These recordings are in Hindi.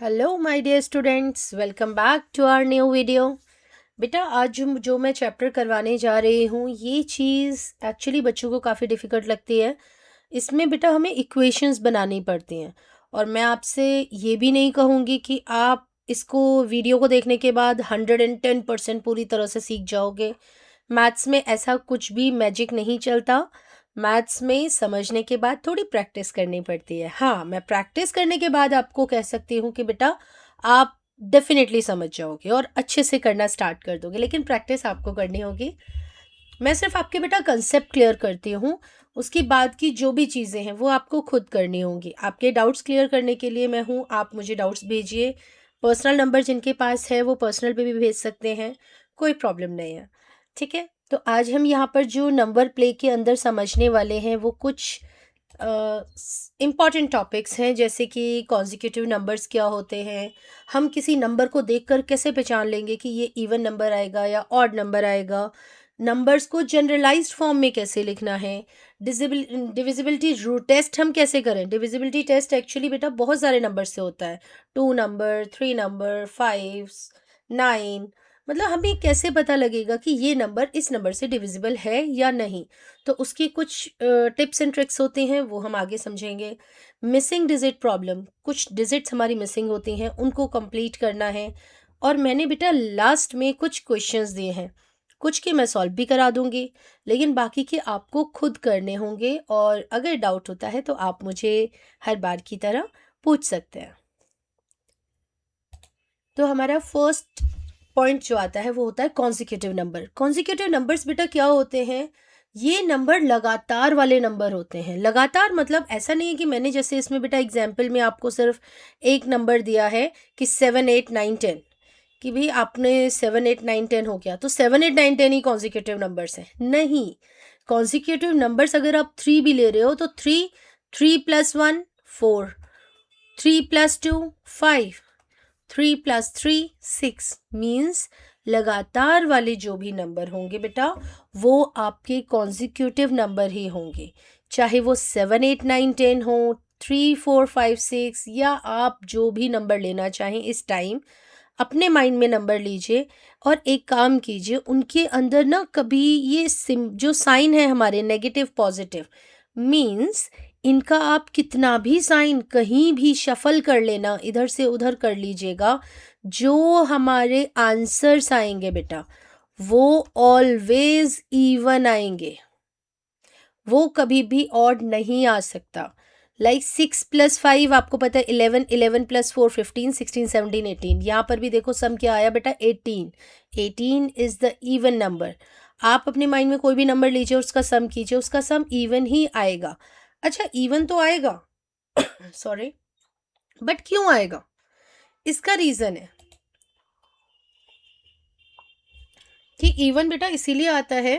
Hello my dear students, welcome back to our new video. बेटा आज जो मैं चैप्टर करवाने जा रही हूँ ये चीज़ एक्चुअली बच्चों को काफ़ी डिफ़िकल्ट लगती है। इसमें बेटा हमें इक्वेशंस बनानी पड़ती हैं और मैं आपसे ये भी नहीं कहूँगी कि आप इसको वीडियो को देखने के बाद 110% पूरी तरह से सीख जाओगे। मैथ्स में ऐसा कुछ भी मैजिक नहीं चलता। मैथ्स में समझने के बाद थोड़ी प्रैक्टिस करनी पड़ती है। हाँ, मैं प्रैक्टिस करने के बाद आपको कह सकती हूँ कि बेटा आप डेफिनेटली समझ जाओगे और अच्छे से करना स्टार्ट कर दोगे, लेकिन प्रैक्टिस आपको करनी होगी। मैं सिर्फ आपके बेटा कंसेप्ट क्लियर करती हूँ, उसकी बाद की जो भी चीज़ें हैं वो आपको खुद करनी होंगी। आपके डाउट्स क्लियर करने के लिए मैं हूँ, आप मुझे डाउट्स भेजिए। पर्सनल नंबर जिनके पास है वो पर्सनल पे भी भेज सकते हैं, कोई प्रॉब्लम नहीं है। ठीक है, तो आज हम यहाँ पर जो नंबर प्ले के अंदर समझने वाले हैं वो कुछ इम्पॉर्टेंट टॉपिक्स हैं, जैसे कि कॉन्जिक्यूटिव नंबर्स क्या होते हैं, हम किसी नंबर को देखकर कैसे पहचान लेंगे कि ये इवन नंबर आएगा या ऑड नंबर आएगा, नंबर्स को जनरलाइज्ड फॉर्म में कैसे लिखना है, डिविजिबिलिटी रूट टेस्ट हम कैसे करें। डिविजिबिलिटी टेस्ट एक्चुअली बेटा बहुत सारे नंबर से होता है, 2 नंबर, 3 नंबर, 5, 9, मतलब हमें कैसे पता लगेगा कि ये नंबर इस नंबर से डिविजिबल है या नहीं। तो उसकी कुछ टिप्स एंड ट्रिक्स होती हैं, वो हम आगे समझेंगे। मिसिंग डिजिट प्रॉब्लम, कुछ डिजिट्स हमारी मिसिंग होती हैं, उनको कंप्लीट करना है। और मैंने बेटा लास्ट में कुछ क्वेश्चंस दिए हैं, कुछ के मैं सॉल्व भी करा दूंगी, लेकिन बाकी के आपको खुद करने होंगे। और अगर डाउट होता है तो आप मुझे हर बार की तरह पूछ सकते हैं। तो हमारा फर्स्ट पॉइंट जो आता है वो होता है कॉन्जिक्यूटिव नंबर। कॉन्जिक्यूटिव नंबर्स बेटा क्या होते हैं, ये नंबर लगातार वाले नंबर होते हैं। लगातार मतलब ऐसा नहीं है कि मैंने जैसे इसमें बेटा एग्जाम्पल में आपको सिर्फ एक नंबर दिया है कि 7, 8, 9, 10, कि भाई आपने 7, 8, 9, 10 हो गया तो 7, 8, 9, 10 ही कॉन्जिक्यूटिव नंबर्स हैं। नहीं, कॉन्जिक्यूटिव नंबर्स अगर आप 3 भी ले रहे हो तो 3, 3+1 4, 3+2 5, 3+3 6 मीन्स लगातार वाले जो भी नंबर होंगे बेटा वो आपके कॉन्जिक्यूटिव नंबर ही होंगे, चाहे वो 7, 8, 9, 10 हो, 3, 4, 5, 6, या आप जो भी नंबर लेना चाहें इस टाइम अपने माइंड में नंबर लीजिए। और एक काम कीजिए, उनके अंदर ना कभी ये सिम जो साइन है हमारे नेगेटिव पॉजिटिव मीन्स, इनका आप कितना भी साइन कहीं भी शफल कर लेना, इधर से उधर कर लीजिएगा, जो हमारे आंसर्स आएंगे बेटा वो ऑलवेज इवन आएंगे, वो कभी भी ऑड नहीं आ सकता। लाइक 6+5 आपको पता है 11, 11+4 15, 16, 17, 18, यहाँ पर भी देखो सम क्या आया बेटा 18। 18 इज द इवन नंबर। आप अपने माइंड में कोई भी नंबर लीजिए, उसका सम कीजिए, उसका सम इवन ही आएगा। अच्छा, इवन तो आएगा सॉरी, बट क्यों आएगा, इसका रीजन है कि इवन बेटा इसीलिए आता है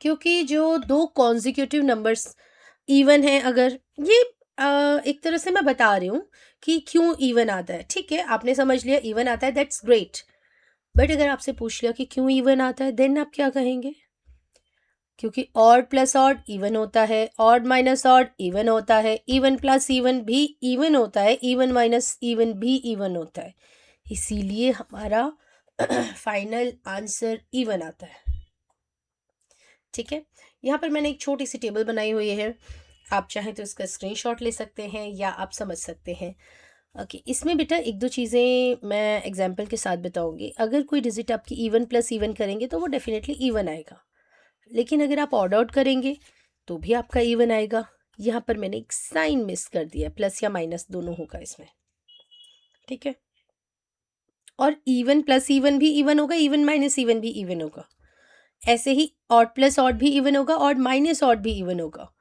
क्योंकि जो दो कॉन्जिक्यूटिव नंबर्स इवन है, अगर ये एक तरह से मैं बता रही हूँ कि क्यों इवन आता है। ठीक है, आपने समझ लिया इवन आता है, दैट्स ग्रेट। बट अगर आपसे पूछ लिया कि क्यों इवन आता है, देन आप क्या कहेंगे? क्योंकि ऑड प्लस ऑड इवन होता है, ऑड माइनस ऑड इवन होता है, इवन प्लस इवन भी इवन होता है, इवन माइनस इवन भी इवन होता है, इसीलिए हमारा फाइनल आंसर इवन आता है। ठीक है, यहाँ पर मैंने एक छोटी सी टेबल बनाई हुई है, आप चाहें तो इसका स्क्रीनशॉट ले सकते हैं या आप समझ सकते हैं। ओके, इसमें बेटा एक दो चीज़ें मैं एग्जांपल के साथ बताऊंगी। अगर कोई डिजिट आपकी इवन प्लस इवन करेंगे तो वो डेफिनेटली इवन आएगा, लेकिन अगर आप ऑड आउट करेंगे तो भी आपका इवन आएगा। यहाँ पर मैंने एक साइन मिस कर दिया, प्लस या माइनस दोनों होगा इसमें। ठीक है, और इवन प्लस इवन भी इवन होगा, इवन माइनस इवन भी इवन होगा, ऐसे ही ऑड प्लस ऑड भी इवन होगा, ऑड माइनस ऑड भी इवन होगा।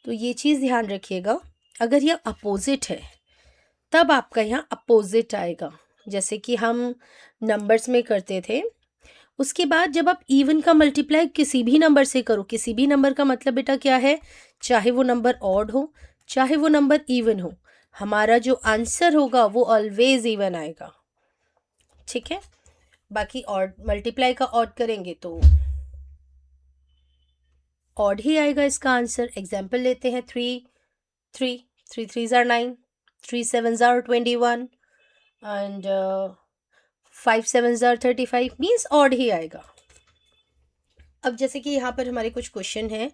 तो ये चीज़ ध्यान रखिएगा, अगर यह अपोजिट है तब आपका यहाँ अपोजिट आएगा, जैसे कि हम नंबर्स में करते थे। उसके बाद जब आप इवन का मल्टीप्लाई किसी भी नंबर से करो, किसी भी नंबर का मतलब बेटा क्या है, चाहे वो नंबर ऑड हो चाहे वो नंबर इवन हो, हमारा जो आंसर होगा वो ऑलवेज इवन आएगा। ठीक है, बाकी ऑड मल्टीप्लाई का ऑड करेंगे तो ऑड ही आएगा इसका आंसर। एग्जाम्पल लेते हैं, 3, 3, 3 3s are 9, 3 7s are 21, and 5 7 35 means odd ही आएगा। अब जैसे कि यहाँ पर हमारे कुछ क्वेश्चन हैं,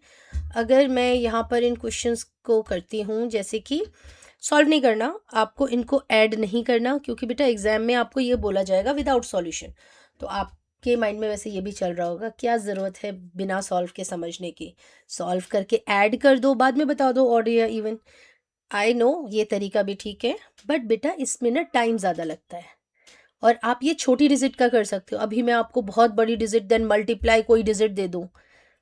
अगर मैं यहाँ पर इन क्वेश्चंस को करती हूँ, जैसे कि सॉल्व नहीं करना आपको, इनको ऐड नहीं करना, क्योंकि बेटा एग्जाम में आपको ये बोला जाएगा विदाउट सॉल्यूशन। तो आपके माइंड में वैसे ये भी चल रहा होगा क्या ज़रूरत है बिना सॉल्व के समझने की, सॉल्व करके ऐड कर दो, बाद में बता दो ऑड या इवन। आई नो ये तरीका भी ठीक है, बट बेटा इसमें ना टाइम ज़्यादा लगता है, और आप ये छोटी डिजिट का कर सकते हो। अभी मैं आपको बहुत बड़ी डिजिट देन मल्टीप्लाई कोई डिजिट दे दूँ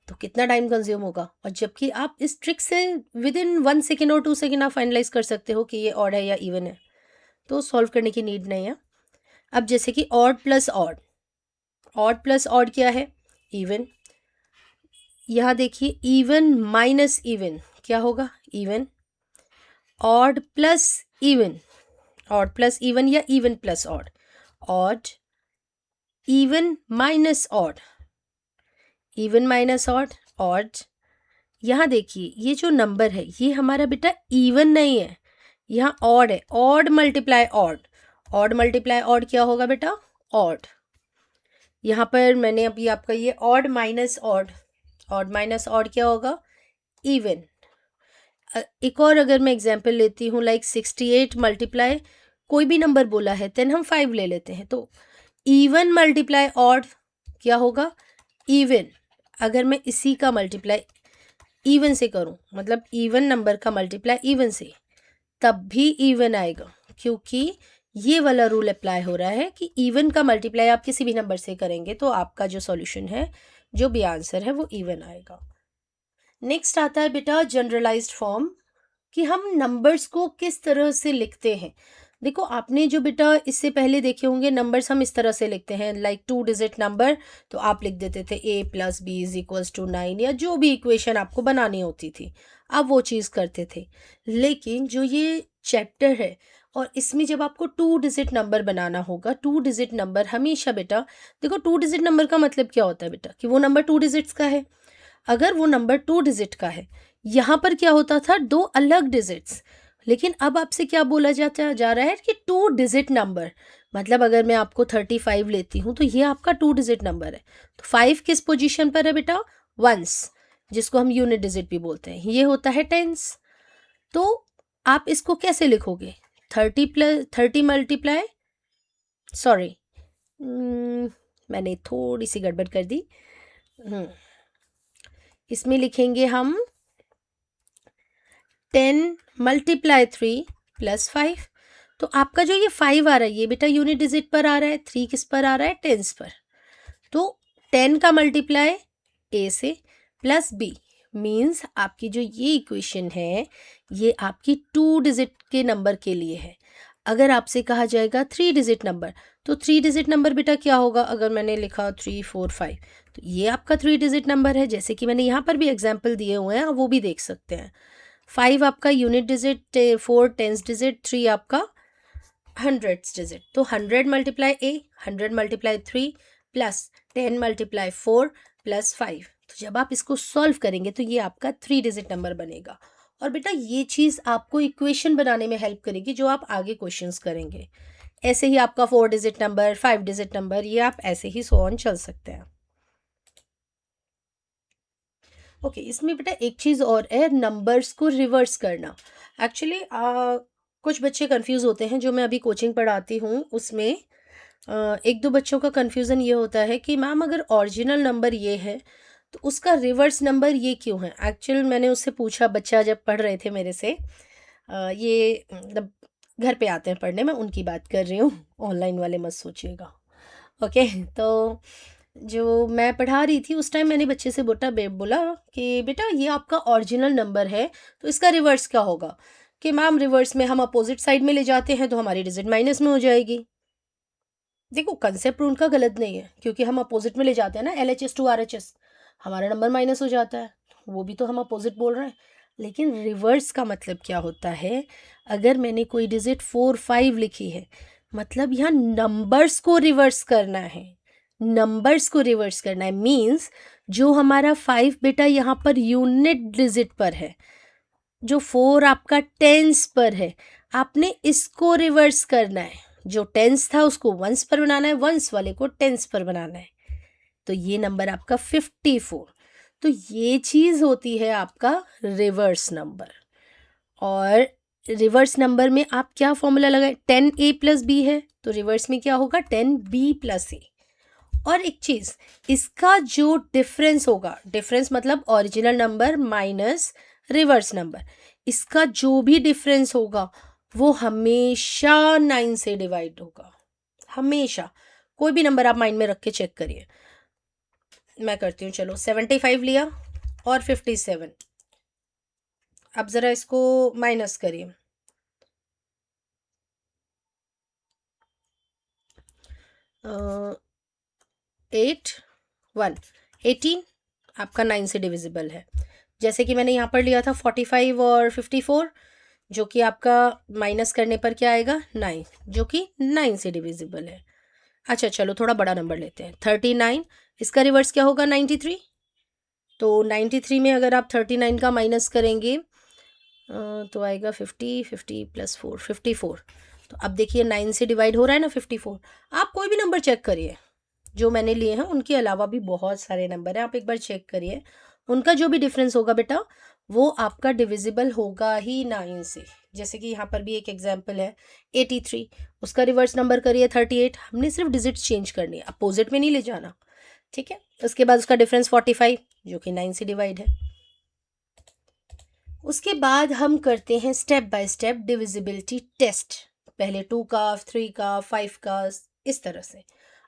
तो कितना टाइम कंज्यूम होगा, और जबकि आप इस ट्रिक से विद इन 1 सेकेंड और 2 सेकेंड आप फाइनलाइज कर सकते हो कि ये ऑड है या इवन है, तो सॉल्व करने की नीड नहीं है। अब जैसे कि odd plus odd, odd plus odd क्या है, इवन। यहाँ देखिए इवन माइनस इवन क्या होगा, even. Odd plus even, odd plus even या even plus odd, odd. Even minus odd, even minus odd, odd. यहाँ देखिए ये जो नंबर है ये हमारा बेटा इवन नहीं है, यहाँ ऑड है, odd multiply odd, odd multiply odd क्या होगा बेटा, ऑड। यहाँ पर मैंने अभी आपका ये odd minus odd, odd minus odd क्या होगा, इवन। एक और अगर मैं एग्जांपल लेती हूँ, लाइक 68 मल्टीप्लाई कोई भी नंबर बोला है देन हम 5 ले लेते हैं, तो इवन मल्टीप्लाई ऑड क्या होगा, इवन। अगर मैं इसी का मल्टीप्लाई इवन से करूं, मतलब इवन नंबर का मल्टीप्लाई इवन से, तब भी इवन आएगा, क्योंकि ये वाला रूल अप्लाई हो रहा है कि इवन का मल्टीप्लाई आप किसी भी नंबर से करेंगे तो आपका जो सॉल्यूशन है, जो भी आंसर है वो इवन आएगा। नेक्स्ट आता है बेटा जनरलाइज्ड फॉर्म, कि हम नंबर्स को किस तरह से लिखते हैं। देखो आपने जो बेटा इससे पहले देखे होंगे नंबर्स हम इस तरह से लिखते हैं, लाइक 2 डिजिट नंबर, तो आप लिख देते थे a+b=9, या जो भी इक्वेशन आपको बनानी होती थी आप वो चीज़ करते थे। लेकिन जो ये चैप्टर है और इसमें जब आपको 2 डिजिट नंबर बनाना होगा, 2 डिजिट नंबर हमेशा बेटा, देखो 2 डिजिट नंबर का मतलब क्या होता है बेटा, कि वो नंबर 2 डिजिट्स का है। अगर वो नंबर 2 डिजिट का है, यहाँ पर क्या होता था, 2 अलग डिजिट्स। लेकिन अब आपसे क्या बोला जाता जा रहा है कि 2 डिजिट नंबर, मतलब अगर मैं आपको 35 लेती हूँ तो ये आपका 2 डिजिट नंबर है, तो 5 किस पोजीशन पर है बेटा, वंस, जिसको हम यूनिट डिजिट भी बोलते हैं, ये होता है टेंस। तो आप इसको कैसे लिखोगे, 30 मल्टीप्लाई, सॉरी मैंने थोड़ी सी गड़बड़ कर दी, इसमें लिखेंगे हम 10 × 3 + 5। तो आपका जो ये 5 आ रहा है ये बेटा यूनिट डिजिट पर आ रहा है, 3 किस पर आ रहा है, टेंस पर। तो 10 का मल्टीप्लाई ए से प्लस बी, मीन्स आपकी जो ये इक्वेशन है ये आपकी 2 डिजिट के नंबर के लिए है। अगर आपसे कहा जाएगा 3 डिजिट नंबर, तो 3 डिजिट नंबर बेटा क्या होगा, अगर मैंने लिखा 3 4 5, तो ये आपका 3 डिजिट नंबर है, जैसे कि मैंने यहाँ पर भी एग्जाम्पल दिए हुए हैं, वो भी देख सकते हैं। 5 आपका यूनिट डिजिट, 4 टेंस डिजिट, 3 आपका हंड्रेड्स डिजिट। तो 100 मल्टीप्लाई ए, 100 मल्टीप्लाई 3 प्लस 10 मल्टीप्लाई 4 प्लस 5। तो जब आप इसको सॉल्व करेंगे तो ये आपका 3 डिजिट नंबर बनेगा। और बेटा ये चीज़ आपको इक्वेशन बनाने में हेल्प करेगी जो आप आगे क्वेश्चंस करेंगे। ऐसे ही आपका 4 डिजिट नंबर, 5 डिजिट नंबर, ये आप ऐसे ही सो ऑन चल सकते हैं। ओके इसमें बेटा एक चीज़ और है, नंबर्स को रिवर्स करना। एक्चुअली कुछ बच्चे कंफ्यूज होते हैं, जो मैं अभी कोचिंग पढ़ाती हूँ उसमें एक दो बच्चों का कंफ्यूज़न ये होता है कि मैम अगर ओरिजिनल नंबर ये है तो उसका रिवर्स नंबर ये क्यों है। एक्चुअल मैंने उससे पूछा, बच्चा जब पढ़ रहे थे मेरे से, ये मतलब घर पे आते हैं पढ़ने, मैं उनकी बात कर रही हूँ, ऑनलाइन वाले मत सोचिएगा। ओके तो जो मैं पढ़ा रही थी उस टाइम मैंने बच्चे से बोला कि बेटा ये आपका ओरिजिनल नंबर है तो इसका रिवर्स क्या होगा, कि मैम रिवर्स में हम अपोजिट साइड में ले जाते हैं तो हमारी डिजिट माइनस में हो जाएगी। देखो कंसेप्ट उनका गलत नहीं है, क्योंकि हम अपोजिट में ले जाते हैं ना, LHS to RHS, हमारा नंबर माइनस हो जाता है, वो भी तो हम अपोजिट बोल रहे हैं। लेकिन रिवर्स का मतलब क्या होता है, अगर मैंने कोई डिजिट 4 5 लिखी है, मतलब यहाँ नंबर्स को रिवर्स करना है, नंबर्स को रिवर्स करना है, मीन्स जो हमारा 5 बेटा यहाँ पर यूनिट डिजिट पर है, जो 4 आपका टेंस पर है, आपने इसको रिवर्स करना है। जो टेंस था उसको वंस पर बनाना है, वंस वाले को टेंस पर बनाना है। तो ये नंबर आपका 54। तो ये चीज़ होती है आपका रिवर्स नंबर। और रिवर्स नंबर में आप क्या फॉर्मूला लगाए, 10a प्लस बी है तो रिवर्स में क्या होगा, 10b प्लस ए। और एक चीज़, इसका जो डिफरेंस होगा, डिफरेंस मतलब original number minus reverse number, इसका जो भी डिफरेंस होगा वो हमेशा 9 से डिवाइड होगा, हमेशा। कोई भी नंबर आप माइंड में रख के चेक करिए। मैं करती हूँ, चलो 75 लिया और 57। अब ज़रा इसको माइनस करिए। 18 आपका 9 से डिविजिबल है। जैसे कि मैंने यहाँ पर लिया था 45 और 54, जो कि आपका माइनस करने पर क्या आएगा, 9, जो कि 9 से डिविजिबल है। अच्छा चलो थोड़ा बड़ा नंबर लेते हैं, 39। इसका रिवर्स क्या होगा, 93। तो 93 में अगर आप 39 का माइनस करेंगे तो आएगा 50 प्लस 4, 54। तो अब देखिए 9 से डिवाइड हो रहा है ना 54। आप कोई भी नंबर चेक करिए, जो मैंने लिए हैं उनके अलावा भी बहुत सारे नंबर हैं, आप एक बार चेक करिए, उनका जो भी डिफरेंस होगा बेटा वो आपका डिविजिबल होगा ही 9 से। जैसे कि यहाँ पर भी एक एग्जांपल है 83, उसका रिवर्स नंबर करिए 38। हमने सिर्फ डिजिट चेंज करनी है, अपोजिट में नहीं ले जाना, ठीक है। उसके बाद उसका डिफरेंस 45 जो कि 9 से डिवाइड है। उसके बाद हम करते हैं step by step divisibility test, पहले 2 का, 3 का, 5 का, इस तरह से।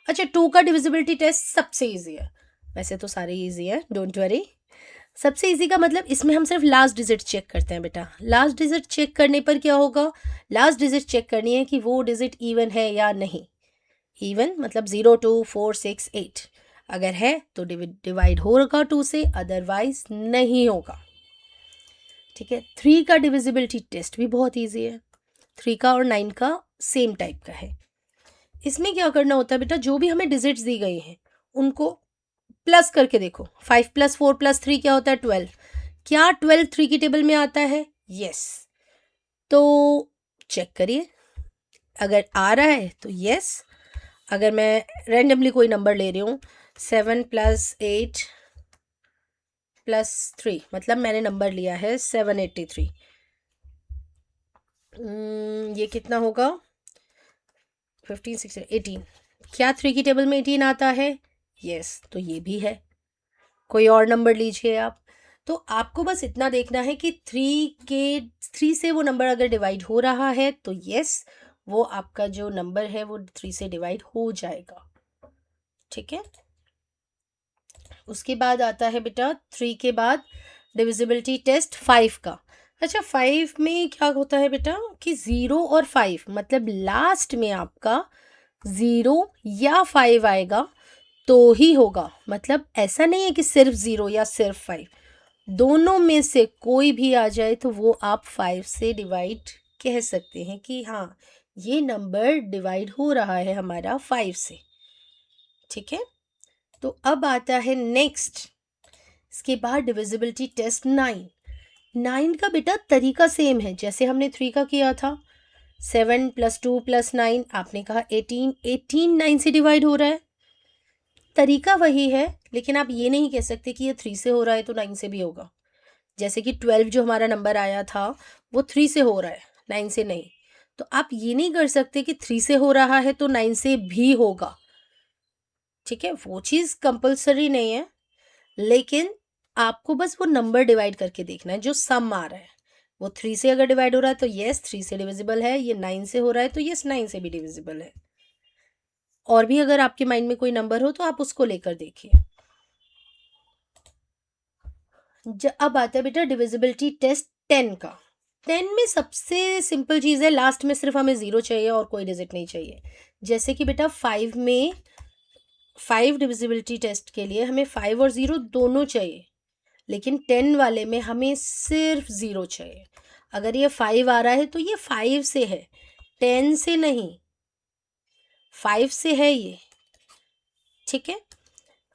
अच्छा 2 का डिविजिबिलिटी टेस्ट सबसे इजी है, वैसे तो सारे इजी है, डोंट वरी। सबसे इजी का मतलब इसमें हम सिर्फ लास्ट डिजिट चेक करते हैं बेटा। लास्ट डिजिट चेक करने पर क्या होगा, लास्ट डिजिट चेक करनी है कि वो डिजिट इवन है या नहीं। इवन मतलब 0 2 4 6 8, अगर है तो डिवाइड होगा 2 से, अदरवाइज नहीं होगा, ठीक है। 3 का डिविजिबिलिटी टेस्ट भी बहुत ईजी है, 3 का और 9 का सेम टाइप का है। इसमें क्या करना होता है बेटा, जो भी हमें डिजिट्स दी गई हैं उनको प्लस करके देखो। 5 प्लस 4 प्लस 3 क्या होता है, 12। क्या 12 3 की टेबल में आता है, यस। तो चेक करिए, अगर आ रहा है तो यस। अगर मैं रैंडमली कोई नंबर ले रही हूँ, 7 प्लस 8 प्लस 3, मतलब मैंने नंबर लिया है 783। ये कितना होगा, 15 16 18। क्या 3 की टेबल में 18 आता है, यस। तो ये भी है। कोई और नंबर लीजिए आप। तो आपको बस इतना देखना है कि 3 से वो नंबर अगर डिवाइड हो रहा है तो यस, वो आपका जो नंबर है वो 3 से डिवाइड हो जाएगा, ठीक है। उसके बाद आता है बेटा 3 के बाद डिविजिबिलिटी टेस्ट 5 का। अच्छा 5 में क्या होता है बेटा कि 0 और 5, मतलब लास्ट में आपका 0 या 5 आएगा तो ही होगा। मतलब ऐसा नहीं है कि सिर्फ 0 या सिर्फ 5, दोनों में से कोई भी आ जाए तो वो आप 5 से डिवाइड कह सकते हैं कि हाँ ये नंबर डिवाइड हो रहा है हमारा 5 से, ठीक है। तो अब आता है नेक्स्ट, इसके बाद डिविजिबिलिटी टेस्ट 9 का बेटा तरीका सेम है जैसे हमने 3 का किया था। 7 प्लस 2 प्लस 9, आपने कहा 18 9 से डिवाइड हो रहा है, तरीका वही है। लेकिन आप ये नहीं कह सकते कि ये 3 से हो रहा है तो 9 से भी होगा। जैसे कि 12 जो हमारा नंबर आया था वो 3 से हो रहा है, 9 से नहीं। तो आप ये नहीं कर सकते कि 3 से हो रहा है तो 9 से भी होगा, ठीक है। वो चीज़ कंपल्सरी नहीं है, लेकिन आपको बस वो नंबर डिवाइड करके देखना है जो सम आ रहा है। वो 3 से अगर डिवाइड हो रहा है तो यस 3 से डिविजिबल है, ये 9 से हो रहा है तो यस 9 से भी डिविजिबल है। और भी अगर आपके माइंड में कोई नंबर हो तो आप उसको लेकर देखिए। अब आता है बेटा डिविजिबिलिटी टेस्ट 10 का। 10 में सबसे सिंपल चीज़ है, लास्ट में सिर्फ हमें 0 चाहिए और कोई डिजिट नहीं चाहिए। जैसे कि बेटा 5 में 5 डिविजिबिलिटी टेस्ट के लिए हमें 5 और 0 दोनों चाहिए, लेकिन 10 वाले में हमें सिर्फ 0 चाहिए। अगर ये 5 आ रहा है तो ये 5 से है, 10 से नहीं, 5 से है ये, ठीक है।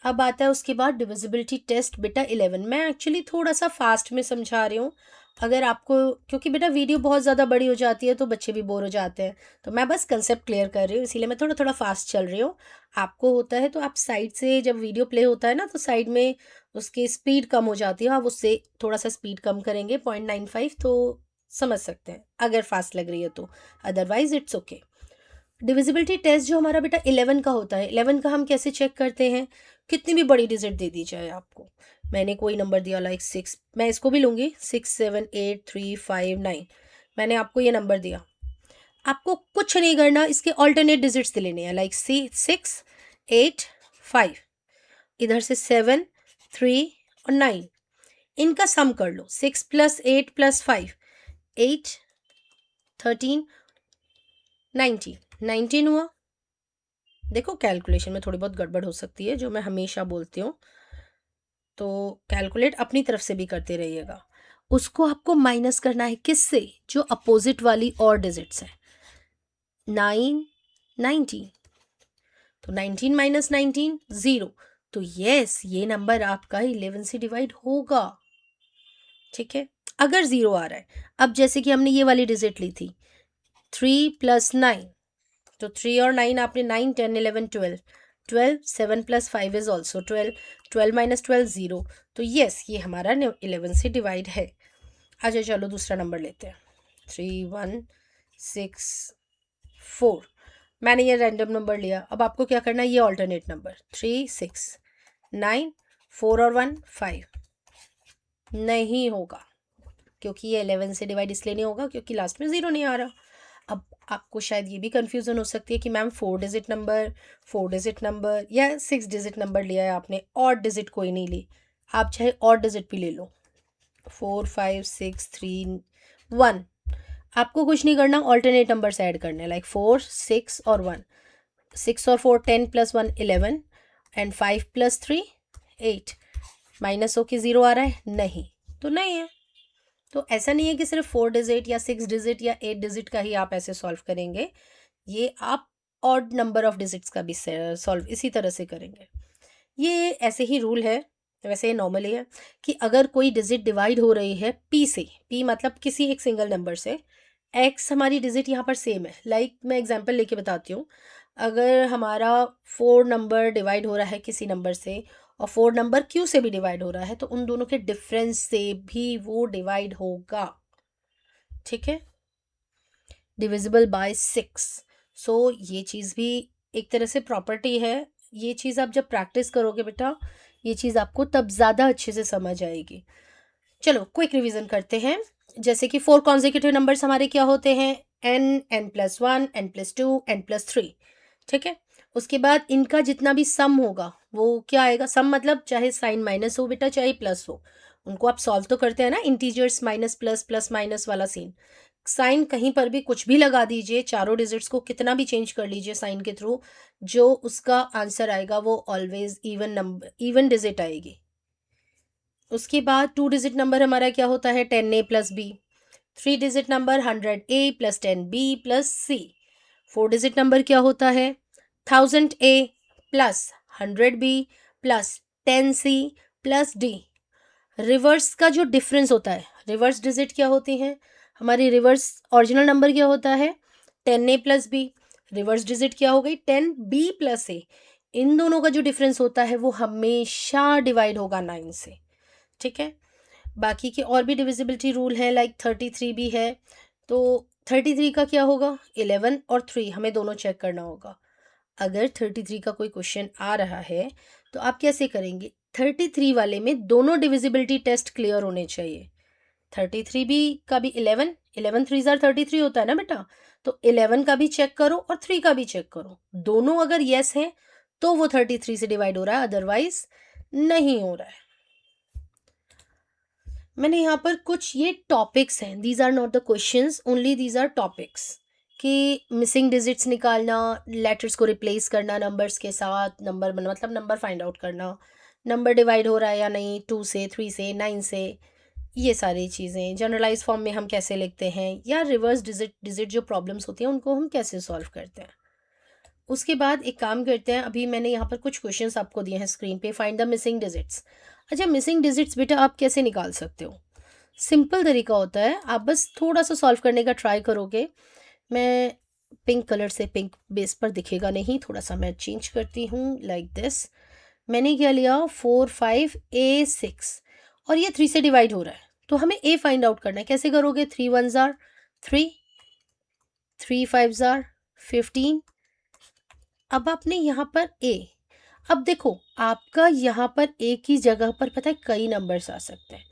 अब आता है उसके बाद डिविजिबिलिटी टेस्ट बेटा 11। मैं एक्चुअली थोड़ा सा फास्ट में समझा रही हूँ, अगर आपको, क्योंकि बेटा वीडियो बहुत ज़्यादा बड़ी हो जाती है तो बच्चे भी बोर हो जाते हैं, तो मैं बस कंसेप्ट क्लियर कर रही हूँ, इसीलिए मैं थोड़ा थोड़ा फास्ट चल रही हूँ। आपको होता है तो आप साइड से, जब वीडियो प्ले होता है ना, तो साइड में उसकी स्पीड कम हो जाती है, आप उससे थोड़ा सा स्पीड कम करेंगे 0.95, तो समझ सकते हैं अगर फास्ट लग रही है तो, otherwise it's okay. Divisibility test जो हमारा बेटा 11 का होता है, 11 का हम कैसे चेक करते हैं? कितनी भी बड़ी डिजिट दे दी जाए आपको, मैंने कोई नंबर दिया लाइक 6, मैं इसको भी लूँगी 6 7 8 3 5 9, मैंने आपको ये नंबर दिया, आपको कुछ नहीं करना, इसके ऑल्टरनेट डिजिट्स लेने हैं, लाइक 6 8 5, इधर से 7 3 और 9, इनका सम कर लो, 6 + 8 + 5 8 13 19, 19 हुआ। देखो कैलकुलेशन में थोड़ी बहुत गड़बड़ हो सकती है, जो मैं हमेशा बोलती हूँ, तो कैलकुलेट अपनी तरफ से भी करते रहिएगा। उसको आपको माइनस करना है किससे? जो अपोजिट वाली और डिजिट्स हैं, 9 19, तो 19 - 19 0, तो यस ये नंबर आपका 11 से डिवाइड होगा। ठीक है, अगर 0 आ रहा है, अब जैसे कि हमने ये वाली डिजिट ली थी 3 + 9, तो 3 और 9 आपने 9 10 11 12, 12 7 + 5 इज ऑल्सो 12, 12 - 12 0, तो यस ये हमारा 11 से डिवाइड है। अच्छा चलो दूसरा नंबर लेते हैं, 3 1 6 4, मैंने ये रैंडम नंबर लिया, अब आपको क्या करना है, ये ऑल्टरनेट नंबर 3 6 9 4 और 1 5, नहीं होगा, क्योंकि ये 11 से डिवाइड इसलिए नहीं होगा क्योंकि लास्ट में 0 नहीं आ रहा। अब आपको शायद ये भी कन्फ्यूज़न हो सकती है कि मैम 4 डिजिट नंबर या 6 डिजिट नंबर लिया है आपने, और डिजिट कोई नहीं ली, आप चाहे और डिजिट भी ले लो, 4 5 6 3 1, आपको कुछ नहीं करना, ऑल्टरनेट नंबर ऐड करने, लाइक 4 6 और 1, 6 और 4 10 + 1 11, एंड 5 + 3 8, माइनस हो के 0 आ रहा है, नहीं तो नहीं है। तो ऐसा नहीं है कि सिर्फ 4 डिजिट या 6 डिजिट या 8 डिजिट का ही आप ऐसे सॉल्व करेंगे, ये आप ऑड नंबर ऑफ डिजिट्स का भी सॉल्व इसी तरह से करेंगे। ये ऐसे ही रूल है, वैसे ये नॉर्मली है कि अगर कोई डिजिट डिवाइड हो रही है पी से, पी मतलब किसी एक सिंगल नंबर से, एक्स हमारी डिजिट यहाँ पर सेम है, लाइक मैं एग्जांपल लेके बताती हूँ, अगर हमारा 4 नंबर डिवाइड हो रहा है किसी नंबर से और 4 नंबर क्यू से भी डिवाइड हो रहा है, तो उन दोनों के डिफरेंस से भी वो डिवाइड होगा। ठीक है, डिविजिबल बाय 6, सो ये चीज़ भी एक तरह से प्रॉपर्टी है, ये चीज़ आप जब प्रैक्टिस करोगे बेटा, ये चीज़ आपको तब ज़्यादा अच्छे से समझ आएगी। चलो क्विक रिवीजन करते हैं, जैसे कि 4 कॉन्जिक्यूटिव नंबर्स हमारे क्या होते हैं, n n+1 n+2 n+3, ठीक है। उसके बाद इनका जितना भी सम होगा वो क्या आएगा, सम मतलब चाहे साइन माइनस हो बेटा चाहे प्लस हो, उनको आप सॉल्व तो करते हैं ना, integers minus plus plus minus वाला सीन, साइन कहीं पर भी कुछ भी लगा दीजिए, चारों डिजिट्स को कितना भी चेंज कर लीजिए साइन के थ्रू, जो उसका आंसर आएगा वो always even number, even digit आएगी। उसके बाद 2 डिजिट नंबर हमारा क्या होता है, 10a + b, 3 digit number 100a + 10b + c, 4 digit number क्या होता है, 1000a + 100b + 10c + d। Reverse का जो डिफरेंस होता है, रिवर्स डिजिट क्या होती हैं हमारी, रिवर्स ओरिजिनल नंबर क्या होता है 10a + b, रिवर्स डिजिट क्या हो गई 10b + a, इन दोनों का जो डिफरेंस होता है वो हमेशा डिवाइड होगा 9 से। ठीक है, बाकी के और भी डिविजिबिलिटी रूल हैं, लाइक 33 भी है, तो 33 का क्या होगा, 11 और 3 हमें दोनों चेक करना होगा। अगर 33 का कोई क्वेश्चन आ रहा है तो आप कैसे करेंगे, 33 वाले में दोनों डिविजिबिलिटी टेस्ट क्लियर होने चाहिए, 33 भी का भी 11 11 3 33 होता है ना बेटा, तो 11 का भी चेक करो और 3 का भी चेक करो, दोनों अगर यस है तो वो 33 से डिवाइड हो रहा है, अदरवाइज नहीं हो रहा है। मैंने यहाँ पर कुछ ये टॉपिक्स हैं, these are not the questions, only these are topics, कि मिसिंग डिजिट्स निकालना, लेटर्स को रिप्लेस करना नंबर्स के साथ, नंबर मतलब नंबर फाइंड आउट करना, नंबर डिवाइड हो रहा है या नहीं 2 से 3 से 9 से, ये सारी चीज़ें, जनरलाइज फॉर्म में हम कैसे लिखते हैं, या रिवर्स डिजिट डिजिट जो प्रॉब्लम्स होती हैं उनको हम कैसे सॉल्व करते हैं। उसके बाद एक काम करते हैं, अभी मैंने यहाँ पर कुछ क्वेश्चंस आपको दिए हैं स्क्रीन पे, फाइंड द मिसिंग डिजिट्स। अच्छा मिसिंग डिजिट्स बेटा आप कैसे निकाल सकते हो, सिंपल तरीका होता है, आप बस थोड़ा सा सॉल्व करने का ट्राई करोगे। मैं पिंक कलर से, पिंक बेस पर दिखेगा नहीं, थोड़ा सा मैं चेंज करती हूँ लाइक दिस। मैंने क्या लिया, 4 5 A 6 और ये 3 से डिवाइड हो रहा है, तो हमें A फाइंड आउट करना है। कैसे करोगे, 3 1s are 3, 3 5s are 15। अब आपने यहाँ पर A, अब देखो आपका यहाँ पर A की जगह पर पता है कई नंबर्स आ सकते हैं,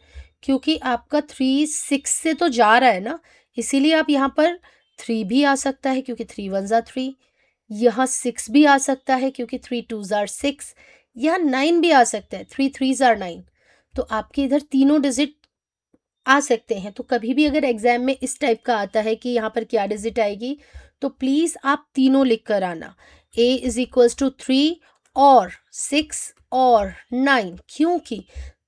क्योंकि आपका 3 6 से तो जा रहा है ना, इसीलिए आप यहाँ पर 3 भी आ सकता है क्योंकि 3 1s are 3, यहाँ 6 भी आ सकता है क्योंकि 3 2s are 6, यहाँ 9 भी आ सकता है, 3 3s are 9। तो आपके इधर तीनों डिजिट आ सकते हैं। तो कभी भी अगर एग्जाम में इस टाइप का आता है कि यहाँ पर क्या डिजिट आएगी, तो प्लीज़ आप तीनों लिख कर आना, A इज इक्वल्स टू 3 और 6 और 9, क्योंकि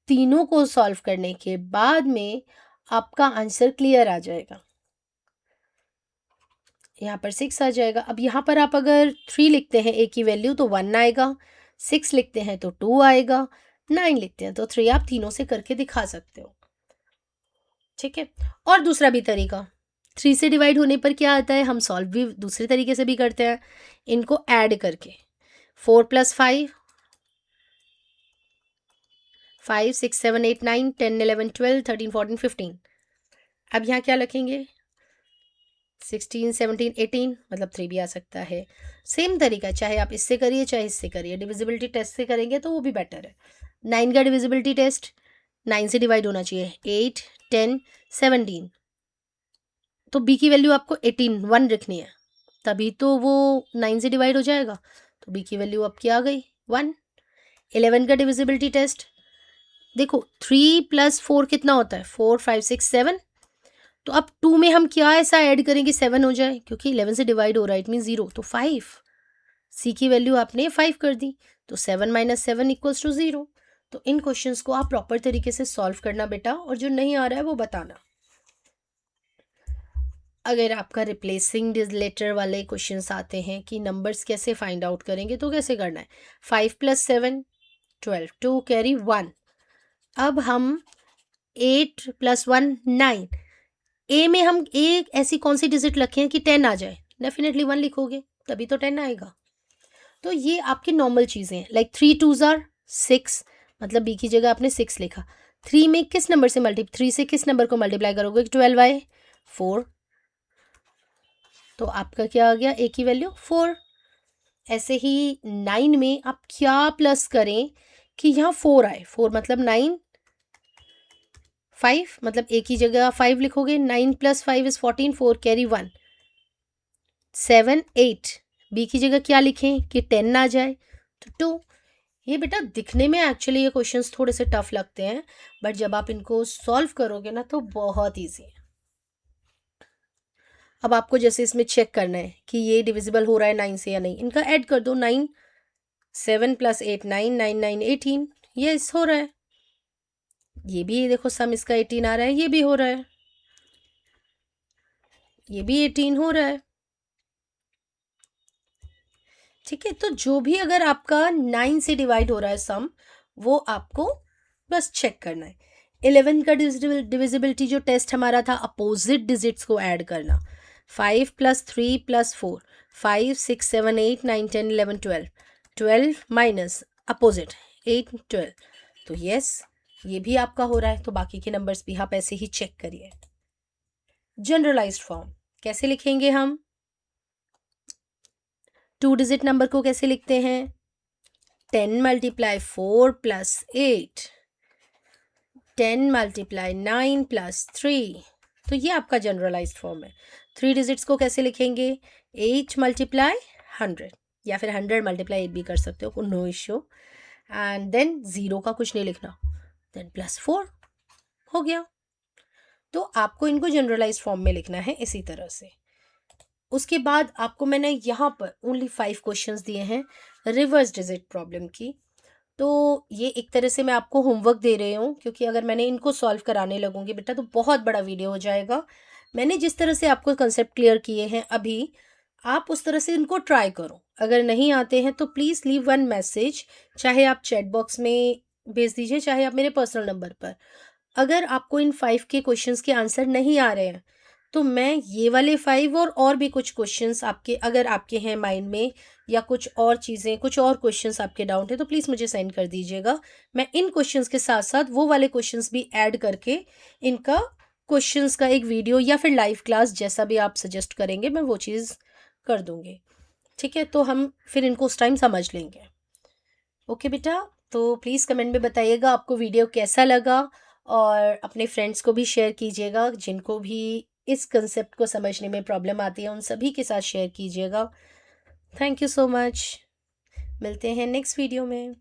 तीनों को सॉल्व करने के बाद में आपका आंसर क्लियर आ जाएगा। यहाँ पर 6 आ जाएगा। अब यहाँ पर आप अगर 3 लिखते हैं A की वैल्यू तो 1 आएगा, 6 लिखते हैं तो 2 आएगा, 9 लिखते हैं तो 3। आप तीनों से करके दिखा सकते हो, ठीक है। और दूसरा भी तरीका, 3 से डिवाइड होने पर क्या आता है, हम सॉल्व भी दूसरे तरीके से भी करते हैं, इनको ऐड करके। 4 + 5, 5 6 7 8 9 10 11 12 13 14 15। अब यहाँ क्या लिखेंगे, 16 17 18, मतलब 3 भी आ सकता है। सेम तरीका, चाहे आप इससे करिए चाहे इससे करिए, डिविजिबिलिटी टेस्ट से करेंगे तो वो भी बेटर है। 9 का डिविजिबिलिटी टेस्ट, 9 से डिवाइड होना चाहिए, 8 10 17, तो बी की वैल्यू आपको 18 1 रखनी है, तभी तो वो 9 से डिवाइड हो जाएगा। तो बी की वैल्यू आपकी आ गई 1। 11 का डिविजिबिलिटी टेस्ट, देखो 3 + 4 कितना होता है, 4 5 6 7, तो अब 2 में हम क्या ऐसा ऐड करेंगे 7 हो जाए, क्योंकि 11 से डिवाइड हो रहा है, इट मीन 0, तो 5। सी की वैल्यू आपने 5 कर दी, तो 7 - 7 = 0। तो इन क्वेश्चंस को आप प्रॉपर तरीके से सॉल्व करना बेटा, और जो नहीं आ रहा है वो बताना। अगर आपका रिप्लेसिंग लेटर वाले क्वेश्चंस आते हैं कि नंबर्स कैसे फाइंड आउट करेंगे, तो कैसे करना है, 5 + 7 12, 2 कैरी 1। अब हम 8 + 1 9, ए में हम एक ऐसी कौन सी डिजिट रखें कि 10 आ जाए, डेफिनेटली 1 लिखोगे तभी तो 10 आएगा। तो ये आपकी नॉर्मल चीज़ें हैं, लाइक 3 2s are 6, मतलब बी की जगह आपने 6 लिखा। 3 में किस नंबर से 3 से किस नंबर को मल्टीप्लाई करोगे, 12 आए 4, तो आपका क्या आ गया, ए की वैल्यू 4। ऐसे ही 9 में आप क्या प्लस करें कि यहाँ 4 आए, 4 मतलब 9, 5 मतलब ए की जगह 5 लिखोगे, 9 + 5 = 14, 4 कैरी 1, 7 8, बी की जगह क्या लिखें कि 10 आ जाए, तो 2। ये बेटा दिखने में एक्चुअली ये क्वेश्चंस थोड़े से टफ लगते हैं, बट जब आप इनको सॉल्व करोगे ना तो बहुत ईजी है। अब आपको जैसे इसमें चेक करना है कि ये डिविजिबल हो रहा है 9 से या नहीं, इनका ऐड कर दो, 9 7 + 8 9 9 9 18, ये इस हो रहा है। ये भी देखो सम इसका 18 आ रहा है, ये भी हो रहा है, ये भी 18 हो रहा है, ठीक है। तो जो भी अगर आपका 9 से डिवाइड हो रहा है सम, वो आपको बस चेक करना है। 11 का डिविजिबिलिटी जो टेस्ट हमारा था, अपोजिट डिजिट्स को ऐड करना, 5 + 3 + 4, 5 6 7 8 9 10 11 12, 12 माइनस अपोजिट 8 12, तो यस ये भी आपका हो रहा है। तो बाकी के नंबर्स भी आप ऐसे ही चेक करिए। जनरलाइज्ड फॉर्म कैसे लिखेंगे हम, 2 डिजिट नंबर को कैसे लिखते हैं, 10 × 4 + 8, 10 × 9 + 3, तो ये आपका जनरलाइज्ड फॉर्म है। 3 डिजिट्स को कैसे लिखेंगे, 8 × 100, या फिर 100 × 8 भी कर सकते हो, नो इश्यू। एंड देन 0 का कुछ नहीं लिखना, देन +4 हो गया। तो आपको इनको जनरलाइज्ड फॉर्म में लिखना है इसी तरह से। उसके बाद आपको मैंने यहाँ पर ओनली 5 क्वेश्चंस दिए हैं रिवर्स डिजिट प्रॉब्लम की। तो ये एक तरह से मैं आपको होमवर्क दे रही हूँ, क्योंकि अगर मैंने इनको सॉल्व कराने लगूंगी बेटा तो बहुत बड़ा वीडियो हो जाएगा। मैंने जिस तरह से आपको कंसेप्ट क्लियर किए हैं अभी, आप उस तरह से इनको ट्राई करो। अगर नहीं आते हैं तो प्लीज़ लीव 1 मैसेज, चाहे आप चैट बॉक्स में भेज दीजिए, चाहे आप मेरे पर्सनल नंबर पर, अगर आपको इन 5 के क्वेश्चंस के आंसर नहीं आ रहे हैं, तो मैं ये वाले 5 और भी कुछ क्वेश्चंस आपके, अगर आपके हैं माइंड में, या कुछ और चीज़ें, कुछ और क्वेश्चंस आपके डाउट है, तो प्लीज़ मुझे सेंड कर दीजिएगा। मैं इन क्वेश्चंस के साथ-साथ वो वाले क्वेश्चंस भी ऐड करके इनका क्वेश्चंस का एक वीडियो या फिर लाइव क्लास, जैसा भी आप सजेस्ट करेंगे, मैं वो चीज़ कर दूँगी। ठीक है? तो हम फिर इनको उस टाइम समझ लेंगे। ओके बेटा? तो प्लीज़ कमेंट में बताइएगा आपको वीडियो कैसा लगा, और अपने फ्रेंड्स को भी शेयर कीजिएगा, जिनको भी इस कंसेप्ट को समझने में प्रॉब्लम आती है, उन सभी के साथ शेयर कीजिएगा। Thank you so much. मिलते हैं नेक्स्ट वीडियो में।